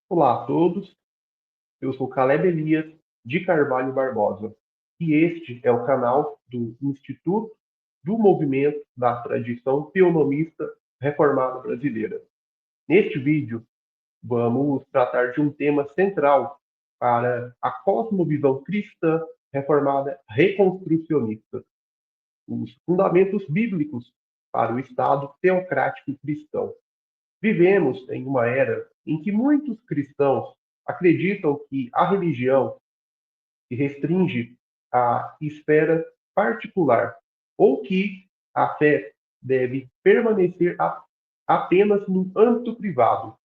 Olá a todos, eu sou Caleb Elias de Carvalho Barbosa e este é o canal do Instituto do Movimento da Tradição Teonomista Reformada Brasileira. Neste vídeo, vamos tratar de um tema central para a cosmovisão cristã reformada reconstrucionista, os fundamentos bíblicos para o Estado teocrático cristão. Vivemos em uma era em que muitos cristãos acreditam que a religião se restringe à esfera particular ou que a fé deve permanecer apenas no âmbito privado,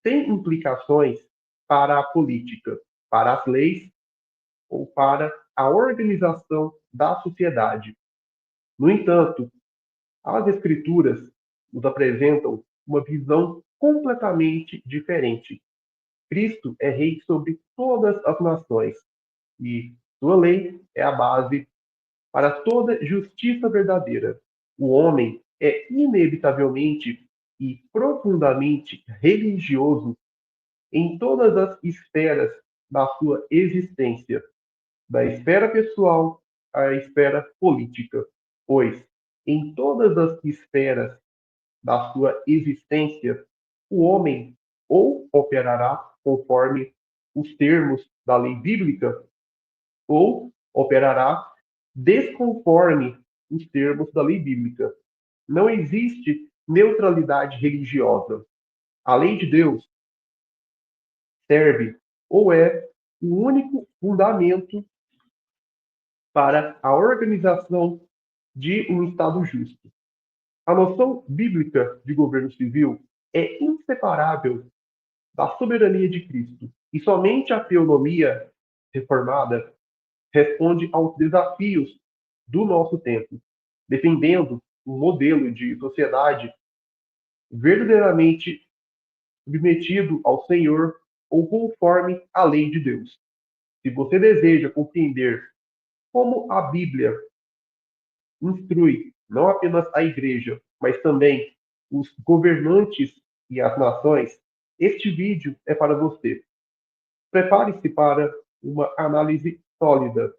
sem implicações para a política, para as leis ou para a organização da sociedade. No entanto, as Escrituras nos apresentam uma visão completamente diferente. Cristo é rei sobre todas as nações e sua lei é a base para toda justiça verdadeira. O homem é inevitavelmente e profundamente religioso em todas as esferas da sua existência, da esfera pessoal à esfera política, pois em todas as esferas da sua existência, o homem ou operará conforme os termos da lei bíblica, ou operará desconforme os termos da lei bíblica. Não existe neutralidade religiosa. A lei de Deus serve ou é o único fundamento para a organização de um Estado justo. A noção bíblica de governo civil é inseparável da soberania de Cristo. E somente a teonomia reformada responde aos desafios do nosso tempo, defendendo um modelo de sociedade verdadeiramente submetido ao Senhor ou conforme a lei de Deus. Se você deseja compreender como a Bíblia instrui não apenas a igreja, mas também os governantes e as nações, este vídeo é para você. Prepare-se para uma análise sólida,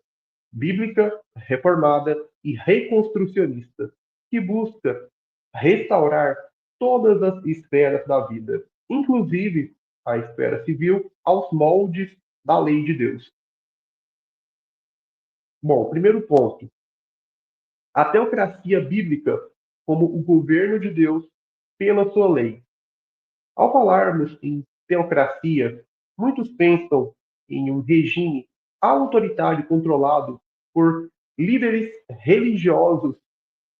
bíblica, reformada e reconstrucionista, que busca restaurar todas as esferas da vida, inclusive a esfera civil, aos moldes da lei de Deus. Bom, primeiro ponto: a teocracia bíblica como o governo de Deus pela sua lei. Ao falarmos em teocracia, muitos pensam em um regime autoritário controlado por líderes religiosos,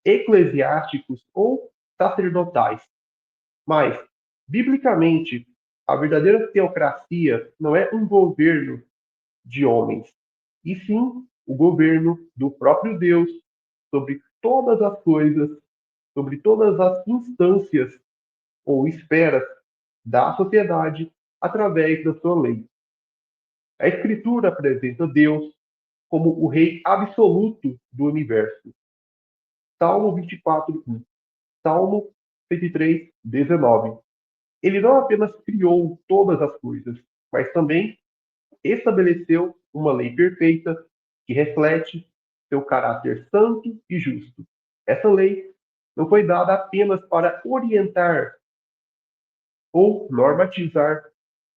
eclesiásticos ou sacerdotais. Mas, biblicamente, a verdadeira teocracia não é um governo de homens, e sim o governo do próprio Deus sobre todas as coisas, sobre todas as instâncias ou esferas da sociedade através da sua lei. A Escritura apresenta Deus como o Rei absoluto do universo. Salmo 24:1, Salmo 103:19. Ele não apenas criou todas as coisas, mas também estabeleceu uma lei perfeita que reflete seu caráter santo e justo. Essa lei não foi dada apenas para orientar ou normatizar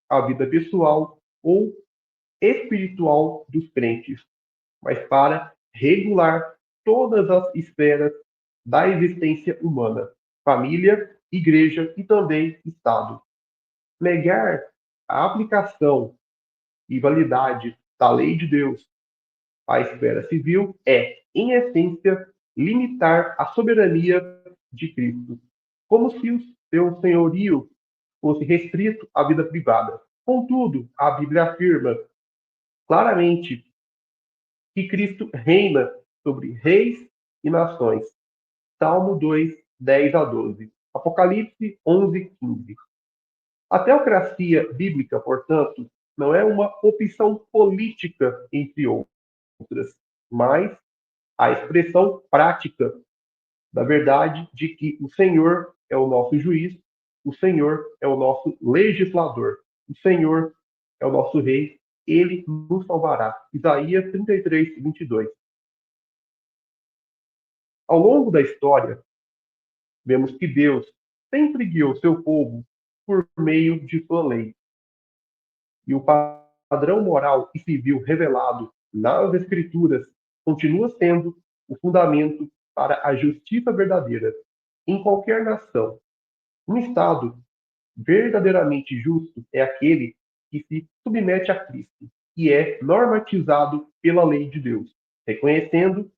a vida pessoal ou espiritual dos crentes, mas para regular todas as esferas da existência humana, família, igreja e também Estado. Negar a aplicação e validade da lei de Deus à esfera civil é, em essência, limitar a soberania de Cristo, como se o seu senhorio fosse restrito à vida privada. Contudo, a Bíblia afirma claramente que Cristo reina sobre reis e nações. Salmo 2, 10 a 12. Apocalipse 11, 15. A teocracia bíblica, portanto, não é uma opção política entre outras, mas a expressão prática da verdade de que o Senhor é o nosso juiz, o Senhor é o nosso legislador. O Senhor é o nosso Rei, ele nos salvará. Isaías 33, 22. Ao longo da história, vemos que Deus sempre guiou seu povo por meio de sua lei. E o padrão moral e civil revelado nas Escrituras continua sendo o fundamento para a justiça verdadeira em qualquer nação. Um Estado verdadeiramente justo é aquele que se submete a Cristo e é normatizado pela lei de Deus, reconhecendo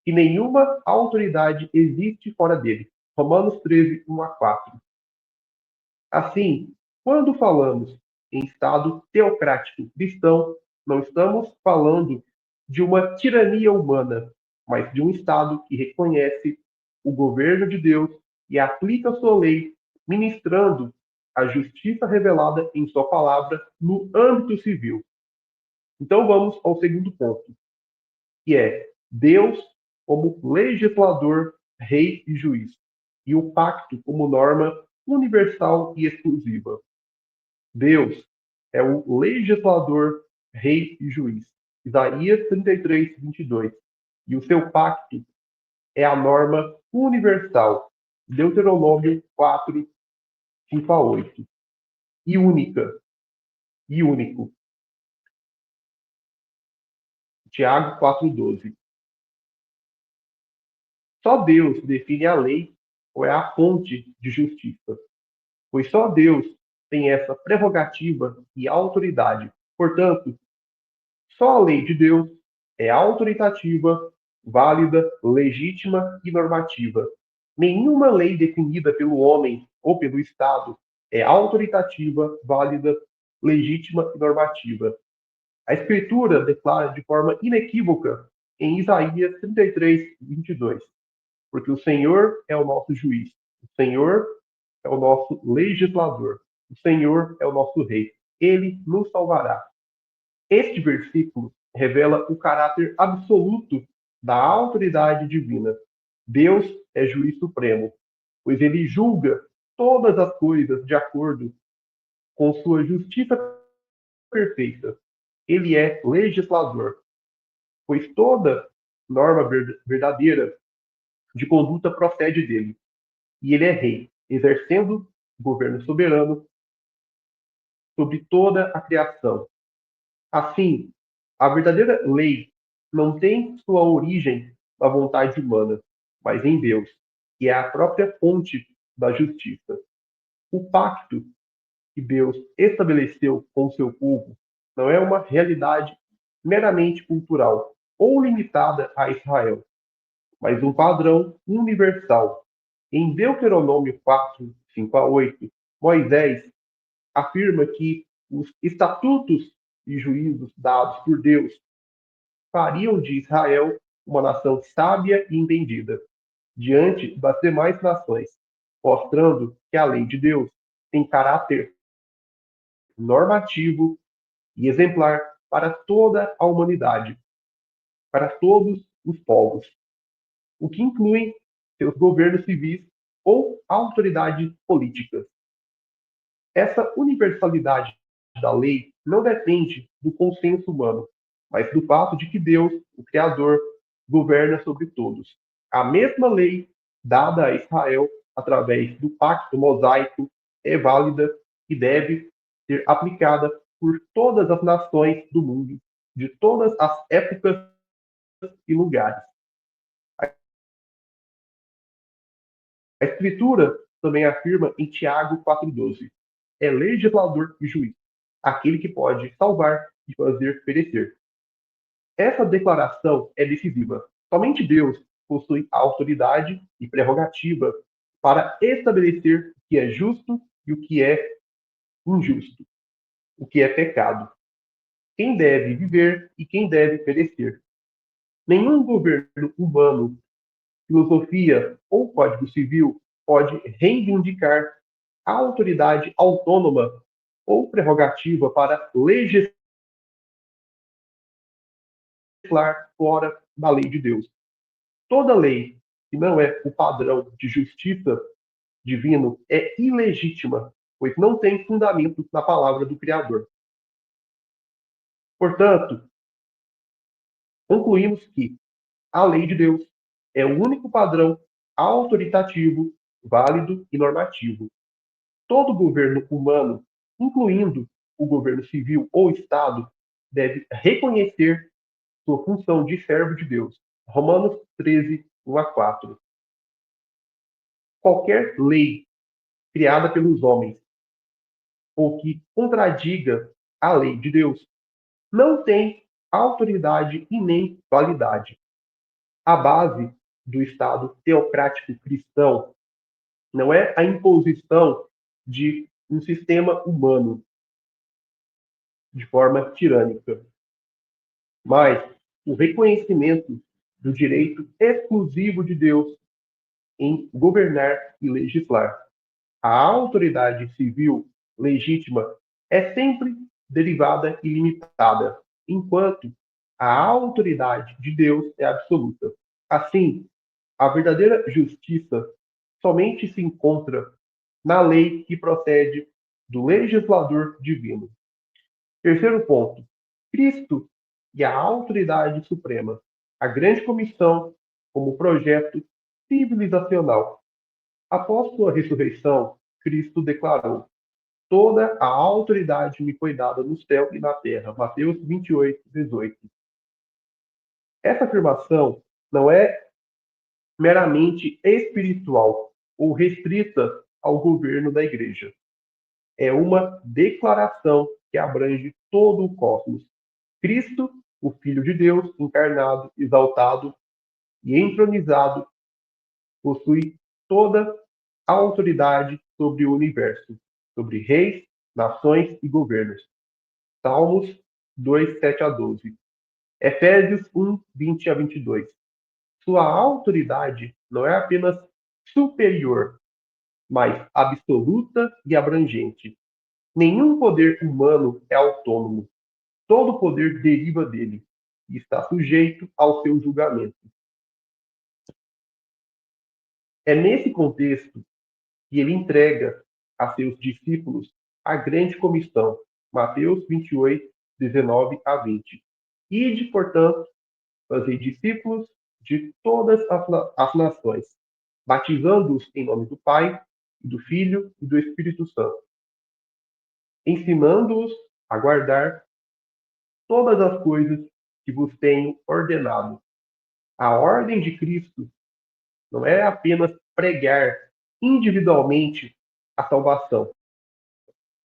que nenhuma autoridade existe fora dele. Romanos 13, 1 a 4. Assim, quando falamos em Estado teocrático cristão, não estamos falando de uma tirania humana, mas de um Estado que reconhece o governo de Deus e aplica sua lei, ministrando a justiça revelada em sua palavra no âmbito civil. Então vamos ao segundo ponto, que é Deus como legislador, rei e juiz, e o pacto como norma universal e exclusiva. Deus é o legislador, rei e juiz. Isaías 33, 22. E o seu pacto é a norma universal. Deuteronômio 4, 5 a 8. E única, e único. Tiago 4, 12. Só Deus define a lei ou é a fonte de justiça, pois só Deus tem essa prerrogativa e autoridade. Portanto, só a lei de Deus é autoritativa, válida, legítima e normativa. Nenhuma lei definida pelo homem ou pelo Estado é autoritativa, válida, legítima e normativa. A Escritura declara de forma inequívoca em Isaías 33, 22, porque o Senhor é o nosso juiz, o Senhor é o nosso legislador, o Senhor é o nosso rei. Ele nos salvará. Este versículo revela o caráter absoluto da autoridade divina. Deus é juiz supremo, pois ele julga todas as coisas de acordo com sua justiça perfeita. Ele é legislador, pois toda norma verdadeira de conduta procede dele. E ele é rei, exercendo governo soberano sobre toda a criação. Assim, a verdadeira lei não tem sua origem na vontade humana, mas em Deus, que é a própria fonte da justiça. O pacto que Deus estabeleceu com o seu povo não é uma realidade meramente cultural ou limitada a Israel, mas um padrão universal. Em Deuteronômio 4, 5 a 8, Moisés afirma que os estatutos e juízos dados por Deus fariam de Israel uma nação sábia e entendida diante das demais nações, mostrando que a lei de Deus tem caráter normativo e exemplar para toda a humanidade, para todos os povos, o que inclui seus governos civis ou autoridades políticas. Essa universalidade da lei não depende do consenso humano, mas do fato de que Deus, o Criador, governa sobre todos. A mesma lei dada a Israel através do pacto mosaico é válida e deve ser aplicada por todas as nações do mundo, de todas as épocas e lugares. A Escritura também afirma em Tiago 4,12: é legislador e juiz, aquele que pode salvar e fazer perecer. Essa declaração é decisiva. Somente Deus possui a autoridade e prerrogativa para estabelecer o que é justo e o que é injusto, o que é pecado, quem deve viver e quem deve perecer. Nenhum governo humano, filosofia ou código civil pode reivindicar a autoridade autônoma ou prerrogativa para legislar fora da lei de Deus. Toda lei que não é o padrão de justiça divino é ilegítima, pois não tem fundamento na palavra do Criador. Portanto, concluímos que a lei de Deus é o único padrão autoritativo, válido e normativo. Todo governo humano, incluindo o governo civil ou Estado, deve reconhecer sua função de servo de Deus. Romanos 13, 1 a 4. Qualquer lei criada pelos homens ou que contradiga a lei de Deus não tem autoridade e nem validade. A base do Estado teocrático cristão não é a imposição de um sistema humano de forma tirânica, mas o reconhecimento do direito exclusivo de Deus em governar e legislar. A autoridade civil legítima é sempre derivada e limitada, enquanto a autoridade de Deus é absoluta. Assim, a verdadeira justiça somente se encontra na lei que procede do legislador divino. Terceiro ponto: Cristo e a autoridade suprema. A grande comissão como projeto civilizacional. Após sua ressurreição, Cristo declarou: Toda a autoridade me foi dada no céu e na terra. Mateus 28, 18. Essa afirmação não é meramente espiritual ou restrita ao governo da igreja. É uma declaração que abrange todo o cosmos. Cristo, o Filho de Deus, encarnado, exaltado e entronizado, possui toda a autoridade sobre o universo, sobre reis, nações e governos. Salmos 2, 7 a 12. Efésios 1, 20 a 22. Sua autoridade não é apenas superior, mas absoluta e abrangente. Nenhum poder humano é autônomo. Todo poder deriva dele e está sujeito ao seu julgamento. É nesse contexto que ele entrega a seus discípulos a grande comissão, Mateus 28, 19 a 20. Ide, portanto, fazer discípulos de todas as nações, batizando-os em nome do Pai, do Filho e do Espírito Santo, ensinando-os a guardar todas as coisas que vos tenho ordenado. A ordem de Cristo não é apenas pregar individualmente a salvação,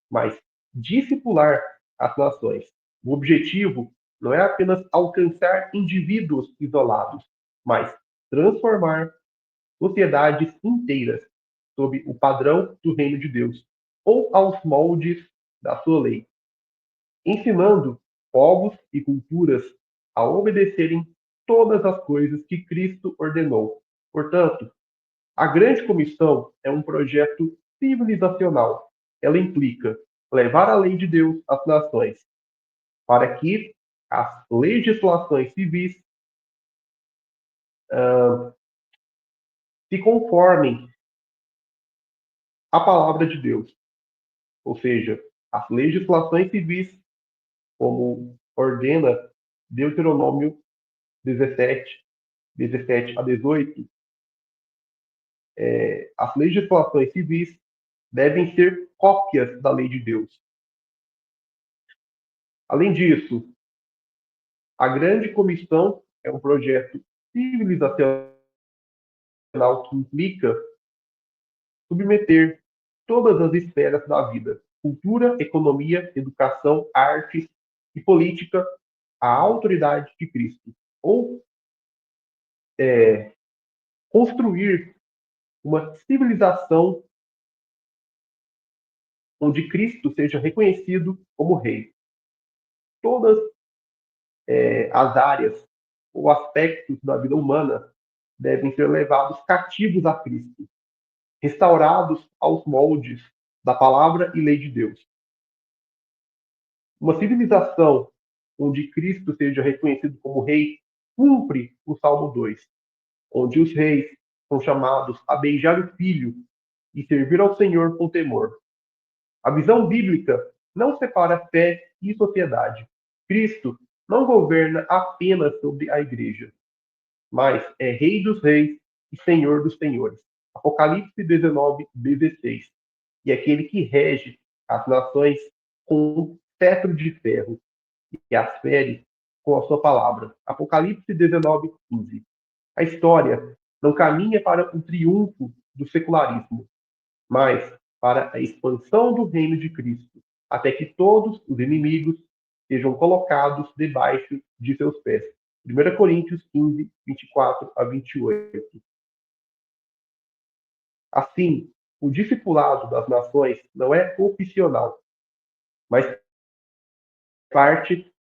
mas discipular as nações. O objetivo não é apenas alcançar indivíduos isolados, mas transformar sociedades inteiras sob o padrão do reino de Deus ou aos moldes da sua lei, ensinando povos e culturas a obedecerem todas as coisas que Cristo ordenou. Portanto, a Grande Comissão é um projeto civilizacional. Ela implica levar a lei de Deus às nações, para que as legislações civis se conformem à palavra de Deus. Ou seja, as legislações civis, como ordena Deuteronômio 17, 17 a 18, as legislações civis devem ser cópias da lei de Deus. Além disso, a Grande Comissão é um projeto civilizacional que implica submeter todas as esferas da vida, cultura, economia, educação, artes e política, à autoridade de Cristo, ou construir uma civilização onde Cristo seja reconhecido como rei. Todas as áreas ou aspectos da vida humana devem ser levados cativos a Cristo, restaurados aos moldes da palavra e lei de Deus. Uma civilização onde Cristo seja reconhecido como rei cumpre o Salmo 2, onde os reis são chamados a beijar o filho e servir ao Senhor com temor. A visão bíblica não separa fé e sociedade. Cristo não governa apenas sobre a igreja, mas é Rei dos Reis e Senhor dos Senhores. Apocalipse 19:16. E aquele que rege as nações com um cetro de ferro e as fere com a sua palavra. Apocalipse 19:15. A história não caminha para o triunfo do secularismo, mas para a expansão do reino de Cristo, até que todos os inimigos sejam colocados debaixo de seus pés. 1 Coríntios 15, 24-28. Assim, o discipulado das nações não é opcional, mas parte da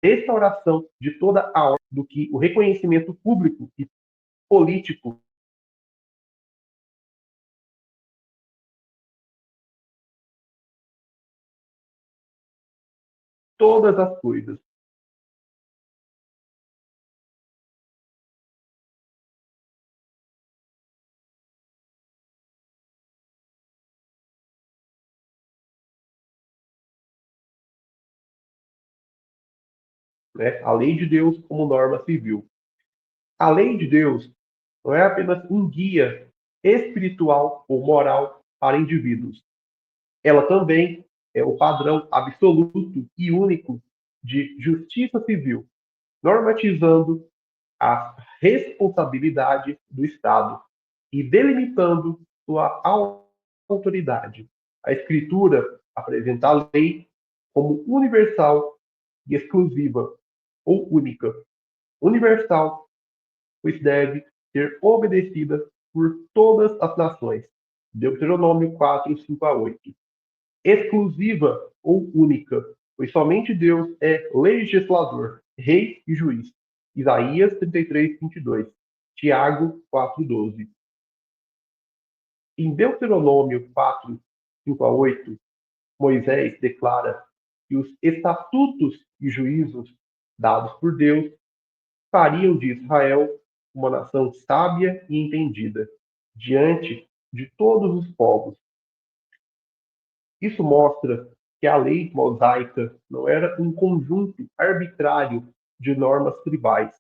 restauração de toda a ordem do que o reconhecimento público e político todas as coisas. Né? A lei de Deus como norma civil. A lei de Deus não é apenas um guia espiritual ou moral para indivíduos. Ela também é o padrão absoluto e único de justiça civil, normatizando as responsabilidades do Estado e delimitando sua autoridade. A Escritura apresenta a lei como universal e exclusiva ou única. Universal, pois deve ser obedecida por todas as nações. Deuteronômio 4, 5-8. Exclusiva ou única, pois somente Deus é legislador, rei e juiz. Isaías 33, 22. Tiago 4, 12. Em Deuteronômio 4, 5-8, Moisés declara que os estatutos e juízos dados por Deus fariam de Israel uma nação sábia e entendida diante de todos os povos. Isso mostra que a lei mosaica não era um conjunto arbitrário de normas tribais,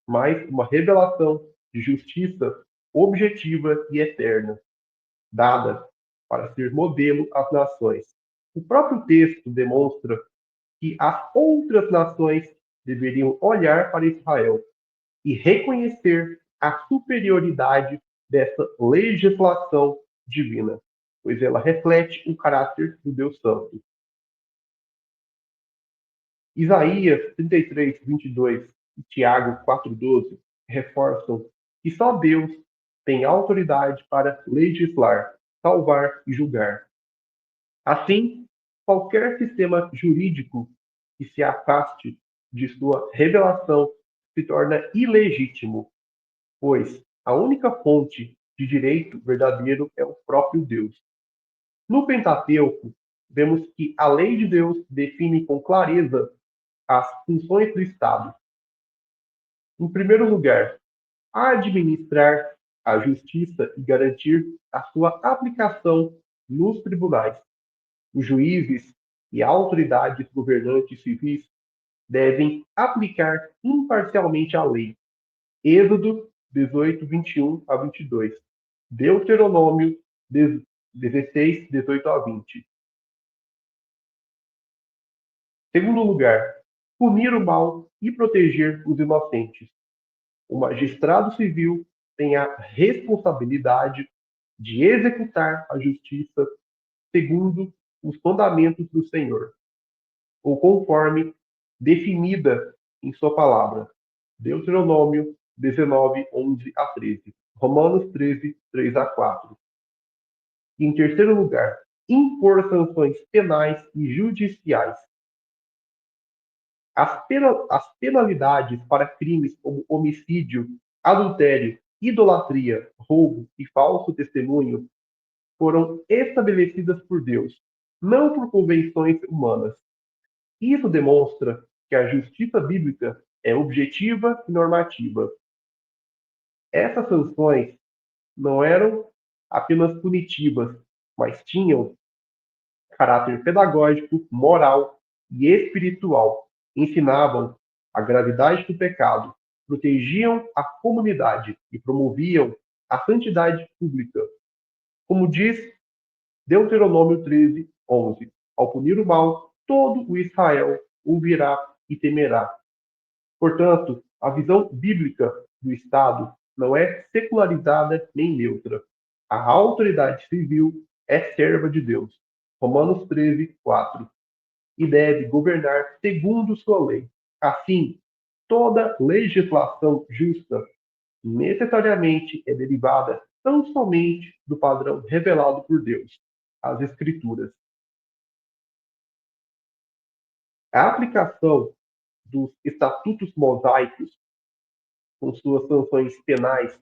mas uma revelação de justiça objetiva e eterna, dada para ser modelo às nações. O próprio texto demonstra que as outras nações deveriam olhar para Israel e reconhecer a superioridade dessa legislação divina, pois ela reflete o caráter do Deus Santo. Isaías 33, 22 e Tiago 4, 12 reforçam que só Deus tem autoridade para legislar, salvar e julgar. Assim, qualquer sistema jurídico que se afaste de sua revelação se torna ilegítimo, pois a única fonte de direito verdadeiro é o próprio Deus. No Pentateuco, vemos que a lei de Deus define com clareza as funções do Estado. Em primeiro lugar, administrar a justiça e garantir a sua aplicação nos tribunais. Os juízes e autoridades governantes civis devem aplicar imparcialmente a lei. Êxodo 18, 21-22. Deuteronômio 16, 18-20. Segundo lugar, punir o mal e proteger os inocentes. O magistrado civil tem a responsabilidade de executar a justiça segundo os mandamentos do Senhor, ou conforme definida em sua palavra. Deuteronômio 19, 11-13. Romanos 13, 3-4. E, em terceiro lugar, impor sanções penais e judiciais. As penalidades para crimes como homicídio, adultério, idolatria, roubo e falso testemunho foram estabelecidas por Deus, não por convenções humanas. Isso demonstra que a justiça bíblica é objetiva e normativa. Essas sanções não eram apenas punitivas, mas tinham caráter pedagógico, moral e espiritual. Ensinavam a gravidade do pecado, protegiam a comunidade e promoviam a santidade pública. Como diz Deuteronômio 13, 11: ao punir o mal, todo o Israel ouvirá e temerá. Portanto, a visão bíblica do Estado não é secularizada nem neutra. A autoridade civil é serva de Deus. Romanos 13, 4. E deve governar segundo sua lei. Assim, toda legislação justa necessariamente é derivada tão somente do padrão revelado por Deus, as Escrituras. A aplicação dos estatutos mosaicos com suas sanções penais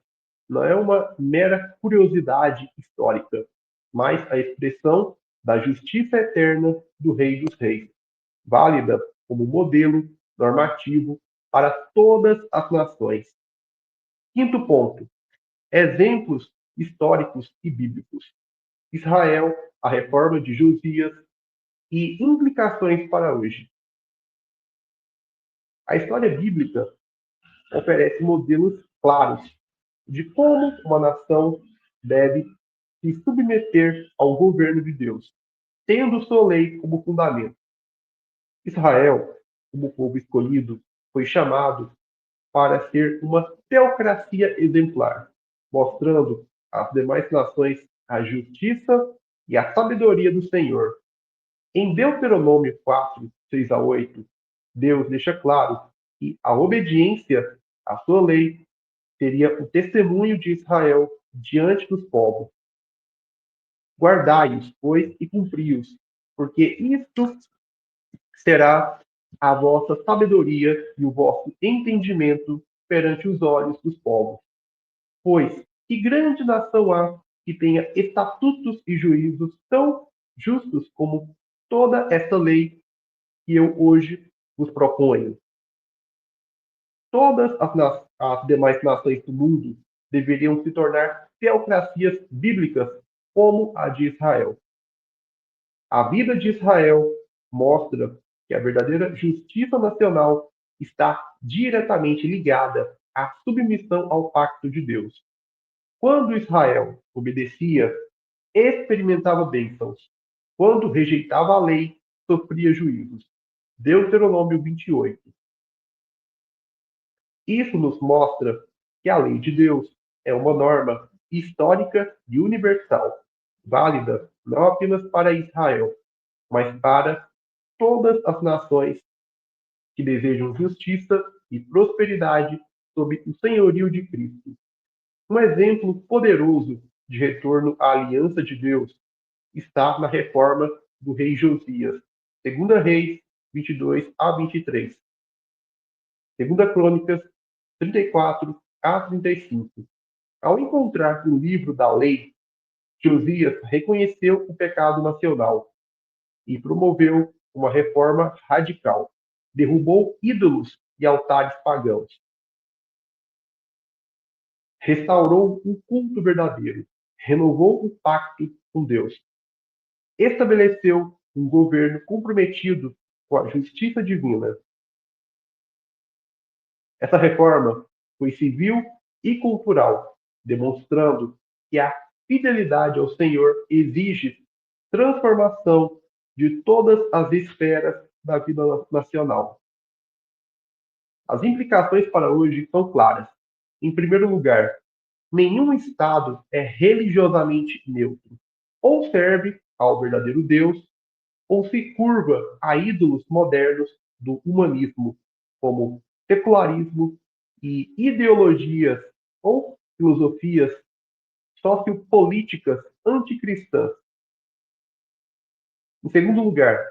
não é uma mera curiosidade histórica, mas a expressão da justiça eterna do Rei dos Reis, válida como modelo normativo para todas as nações. Quinto ponto: exemplos históricos e bíblicos. Israel, a reforma de Josias e implicações para hoje. A história bíblica oferece modelos claros de como uma nação deve se submeter ao governo de Deus, tendo sua lei como fundamento. Israel, como povo escolhido, foi chamado para ser uma teocracia exemplar, mostrando às demais nações a justiça e a sabedoria do Senhor. Em Deuteronômio 4, 6 a 8, Deus deixa claro que a obediência à sua lei seria o testemunho de Israel diante dos povos. Guardai-os, pois, e cumpri-os, porque isto será a vossa sabedoria e o vosso entendimento perante os olhos dos povos. Pois que grande nação há que tenha estatutos e juízos tão justos como toda esta lei que eu hoje vos proponho. Todas as demais nações do mundo deveriam se tornar teocracias bíblicas como a de Israel. A vida de Israel mostra que a verdadeira justiça nacional está diretamente ligada à submissão ao pacto de Deus. Quando Israel obedecia, experimentava bênçãos. Quando rejeitava a lei, sofria juízos. Deuteronômio 28. Isso nos mostra que a lei de Deus é uma norma histórica e universal, válida não apenas para Israel, mas para todas as nações que desejam justiça e prosperidade sob o senhorio de Cristo. Um exemplo poderoso de retorno à aliança de Deus está na reforma do rei Josias, 2 Reis 22 a 23, 2 Crônicas 34 a 35. Ao encontrar o livro da lei, Josias reconheceu o pecado nacional e promoveu uma reforma radical. Derrubou ídolos e altares pagãos. Restaurou o culto verdadeiro. Renovou o pacto com Deus. Estabeleceu um governo comprometido com a justiça divina. Essa reforma foi civil e cultural, demonstrando que a fidelidade ao Senhor exige transformação de todas as esferas da vida nacional. As implicações para hoje são claras. Em primeiro lugar, nenhum Estado é religiosamente neutro. Ou serve ao verdadeiro Deus, ou se curva a ídolos modernos do humanismo, como secularismo e ideologias ou filosofias sociopolíticas anticristãs. Em segundo lugar,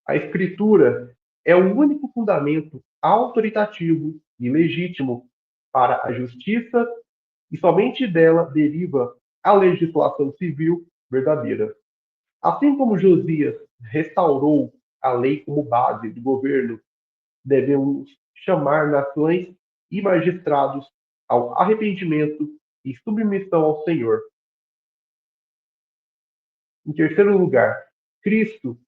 a Escritura é o único fundamento autoritativo e legítimo para a justiça e somente dela deriva a legislação civil verdadeira. Assim como Josias restaurou a lei como base do governo, devemos chamar nações e magistrados ao arrependimento e submissão ao Senhor. Em terceiro lugar, Cristo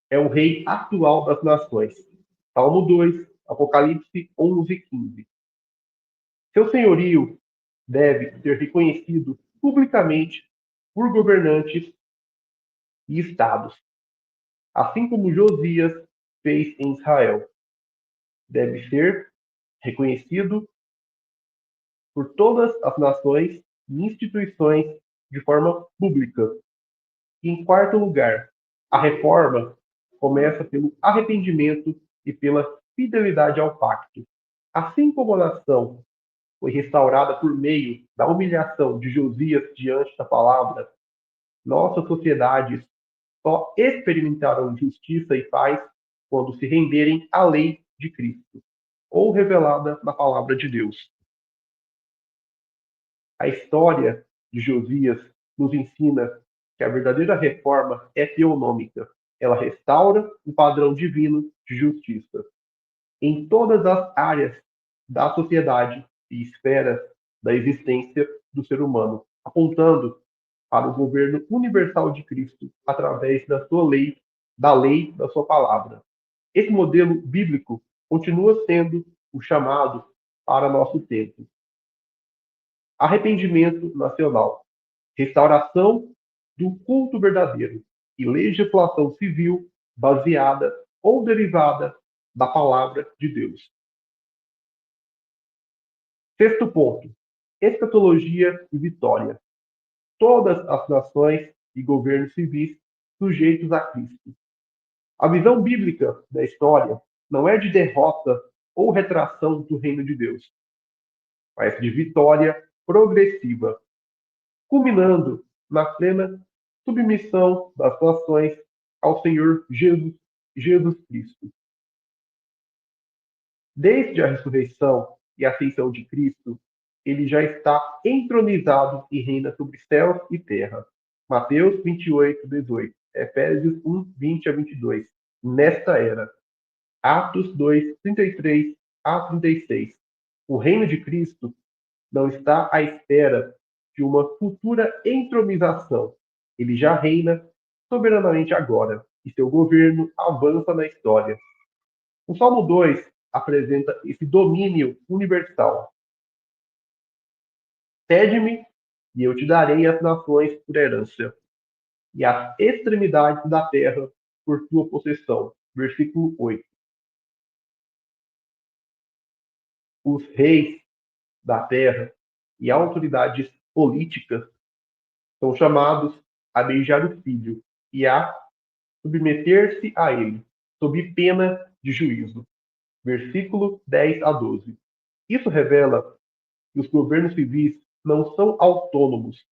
é o Rei atual das nações. Salmo 2, Apocalipse 11, 15. Seu senhorio deve ser reconhecido publicamente por governantes e estados, assim como Josias fez em Israel. Deve ser reconhecido por todas as nações e instituições de forma pública. E, em quarto lugar, a reforma começa pelo arrependimento e pela fidelidade ao pacto. Assim como a nação foi restaurada por meio da humilhação de Josias diante da palavra, nossas sociedades só experimentarão justiça e paz quando se renderem à lei de Cristo, ou revelada na palavra de Deus. A história de Josias nos ensina que a verdadeira reforma é teonômica. Ela restaura o padrão divino de justiça em todas as áreas da sociedade e esferas da existência do ser humano, apontando para o governo universal de Cristo através da sua lei, da sua palavra. Esse modelo bíblico continua sendo o chamado para nosso tempo. Arrependimento nacional, restauração do culto verdadeiro e legislação civil baseada ou derivada da palavra de Deus. Sexto ponto, escatologia e vitória. Todas as nações e governos civis sujeitos a Cristo. A visão bíblica da história não é de derrota ou retração do reino de Deus, mas de vitória progressiva, culminando na plena submissão das nações ao Senhor Jesus Cristo. Desde a ressurreição e ascensão de Cristo, ele já está entronizado e reina sobre céus e terra. Mateus 28, 18, Efésios 1, 20 a 22. Nesta era. Atos 2, 33 a 36. O reino de Cristo não está à espera de uma futura entronização. Ele já reina soberanamente agora, e seu governo avança na história. O Salmo 2 apresenta esse domínio universal. Cede-me, e eu te darei as nações por herança, e as extremidades da terra por tua possessão. Versículo 8. Os reis da terra e autoridades políticas são chamados a beijar o filho e a submeter-se a ele, sob pena de juízo. Versículo 10 a 12. Isso revela que os governos civis não são autônomos,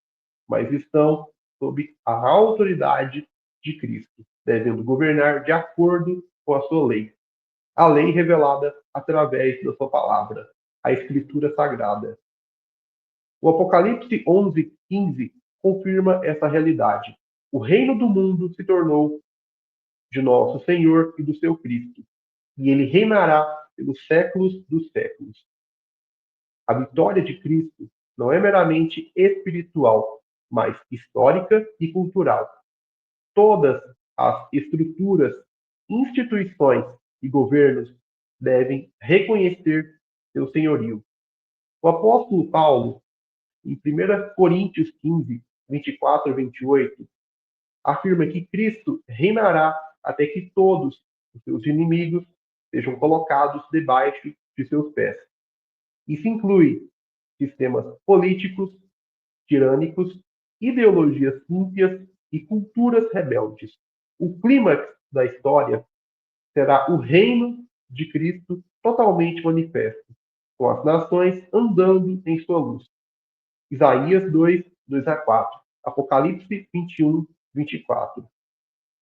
mas estão sob a autoridade de Cristo, devendo governar de acordo com a sua lei. A lei revelada através da sua palavra, a Escritura Sagrada. O Apocalipse 11, 15 confirma essa realidade. O reino do mundo se tornou de nosso Senhor e do seu Cristo, e ele reinará pelos séculos dos séculos. A vitória de Cristo não é meramente espiritual, mas histórica e cultural. Todas as estruturas, instituições e governos devem reconhecer seu senhorio. O apóstolo Paulo, em 1 Coríntios 15, 24 a 28, afirma que Cristo reinará até que todos os seus inimigos sejam colocados debaixo de seus pés. Isso inclui sistemas políticos, tirânicos, ideologias ímpias e culturas rebeldes. O clímax da história será o reino de Cristo totalmente manifesto, com as nações andando em sua luz. Isaías 2, 2 a 4, Apocalipse 21, 24.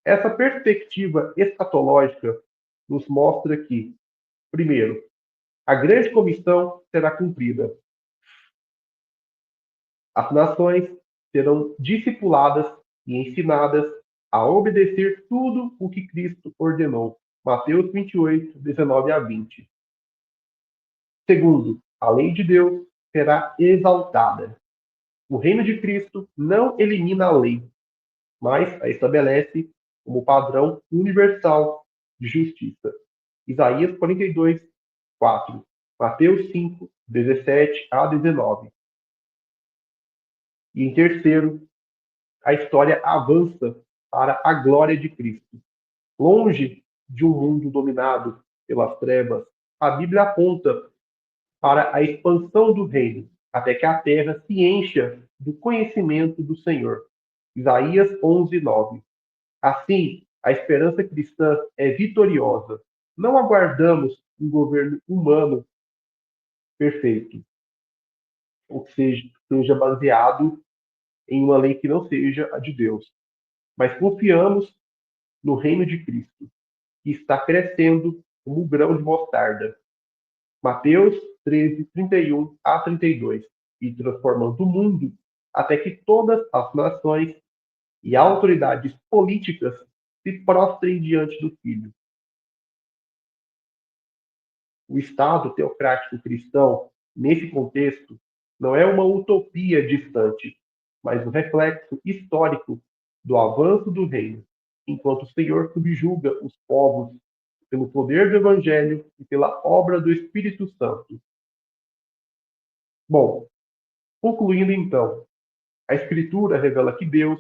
Essa perspectiva escatológica nos mostra que, primeiro, a grande comissão será cumprida. As nações serão discipuladas e ensinadas a obedecer tudo o que Cristo ordenou. Mateus 28, 19 a 20. Segundo, a lei de Deus será exaltada. O reino de Cristo não elimina a lei, mas a estabelece como padrão universal de justiça. Isaías 42, 4. Mateus 5, 17 a 19. E em terceiro, a história avança para a glória de Cristo. Longe de um mundo dominado pelas trevas, a Bíblia aponta para a expansão do reino, até que a terra se encha do conhecimento do Senhor. Isaías 11, 9. Assim, a esperança cristã é vitoriosa. Não aguardamos um governo humano perfeito, ou que seja baseado em uma lei que não seja a de Deus, mas confiamos no reino de Cristo, que está crescendo como um grão de mostarda. Mateus 13, 31 a 32, e transformando o mundo até que todas as nações e autoridades políticas se prostrem diante do Filho. O Estado teocrático cristão, nesse contexto, não é uma utopia distante, mas um reflexo histórico do avanço do reino, enquanto o Senhor subjuga os povos pelo poder do Evangelho e pela obra do Espírito Santo. Bom, concluindo então, a Escritura revela que Deus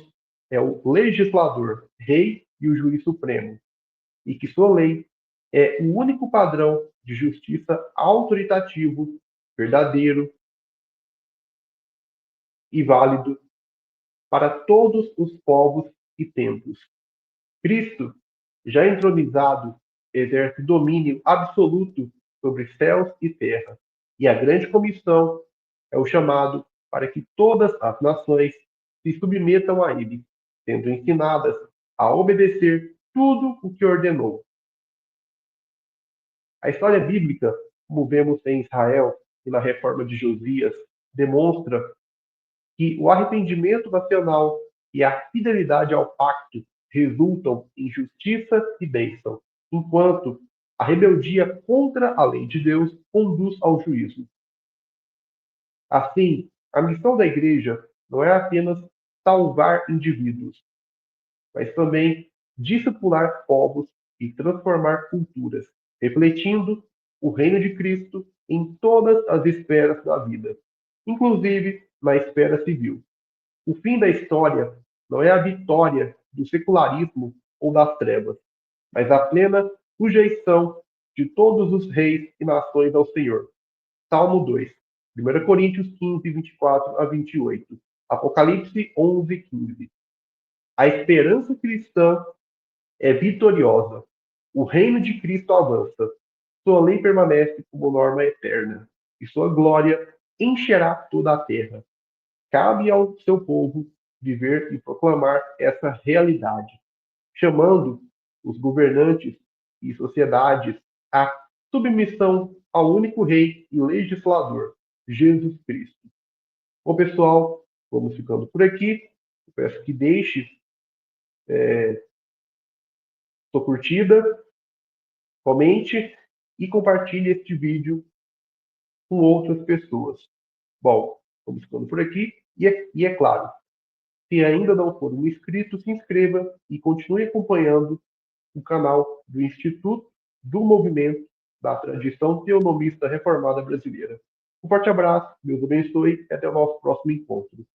é o legislador, rei e o juiz supremo, e que sua lei é o único padrão de justiça autoritativo, verdadeiro e válido para todos os povos e tempos. Cristo, já entronizado, exerce domínio absoluto sobre céus e terra, e a grande comissão é o chamado para que todas as nações se submetam a ele, sendo ensinadas a obedecer tudo o que ordenou. A história bíblica, como vemos em Israel e na reforma de Josias, demonstra que o arrependimento nacional e a fidelidade ao pacto resultam em justiça e bênção, enquanto a rebeldia contra a lei de Deus conduz ao juízo. Assim, a missão da igreja não é apenas salvar indivíduos, mas também discipular povos e transformar culturas, refletindo o reino de Cristo em todas as esferas da vida, inclusive na esfera civil. O fim da história não é a vitória do secularismo ou das trevas, mas a plena sujeição de todos os reis e nações ao Senhor. Salmo 2, 1 Coríntios 15, 24 a 28, Apocalipse 11, 15. A esperança cristã é vitoriosa. O reino de Cristo avança. Sua lei permanece como norma eterna, e sua glória encherá toda a terra. Cabe ao seu povo viver e proclamar essa realidade, chamando os governantes e sociedades à submissão ao único Rei e Legislador, Jesus Cristo. Bom, pessoal, vamos ficando por aqui. Eu peço que deixe sua curtida, comente e compartilhe este vídeo com outras pessoas. Bom, vamos ficando por aqui e é claro, se ainda não for um inscrito, se inscreva e continue acompanhando o canal do Instituto do Movimento da Tradição Teonomista Reformada Brasileira. Um forte abraço, Deus abençoe e até o nosso próximo encontro.